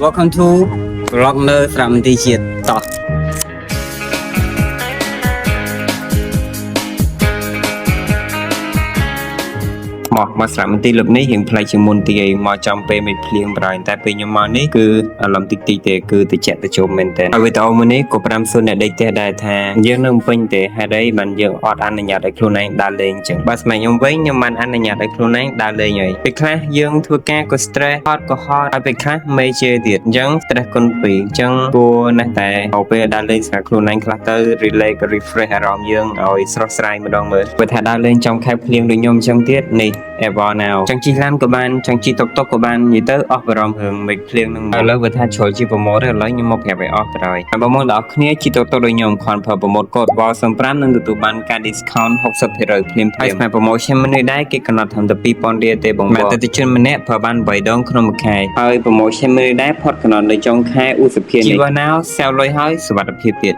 Welcome to Vlogner ស្រាប់មន្ទីរជាតិតោះមកស្រាប់មន្ទីរលឹបនេះរៀងផ្លែកជាមុនទីមកចំពេលមិនភ្លៀងប្រហែលតែពេលខ្ញុំមកនេះគឺអារម្មណ៍តិចទេគឺតិចទៅជុំមែនតើហើយវីដេអូមួយនេះក៏5សួរអ្នកដេកផ្ទះដែរថាយើងនៅពេញទេហេតុអីបានយើងអត់អនុញ្ញាតឲ្យខ្លួនឯងដើរលេងអញ្ចឹងបើស្មែខ្ញុំវិញខ្ញុំបានអនុញ្ញាតឲ្យខ្លួនឯងដើរលេងហើយពេលខ្លះយើងធ្វើការក៏ stress ហត់ក៏ហត់ហើយពេលខ្លះ major ទៀតអញ្ចឹង stress គុណ2អញ្ចឹងគួរណាស់តែទៅពេលដើរលេងស្រាប់ខ្លួនឯងខ្លះទៅ relax refresh អារម្មណ៍យើងឲ្យស្រស់ស្រាយម្ដងមើលបើថាដើរលេងចំខែភ្លៀងដូចខ្ញុំអញ្ចឹងទៀតនេះEver now ចង់ជិះឡានក៏បានចង់ជិះតុកតុកក៏បាននិយាយទៅអស់បារម្ភរឿងមេឃភ្លៀងនឹងឥឡូវបើថាជ្រុលជាប្រម៉ូទឥឡូវខ្ញុំមកប្រាប់ឲ្យអស់ទៅហើយបើមកដល់គ្នាជិះតុកតុកដូចខ្ញុំខនប្រើប្រម៉ូទកូដ VOL35 នឹងទទួលបានការ discount 60%ភ្លាមៗហើយស្មើ promotion មួយនេះដែរគេកំណត់ត្រឹមតែ 2000 រៀលទេបងប្អូនតែតិជនម្នាក់ប្រើបាន3ដងក្នុងមួយខែហើយ promotion មួយនេះដែរផុតកំណត់នៅចុងខែឧសភានេះ Ever now សែលលុយហើយសុវត្ថិភាពទៀត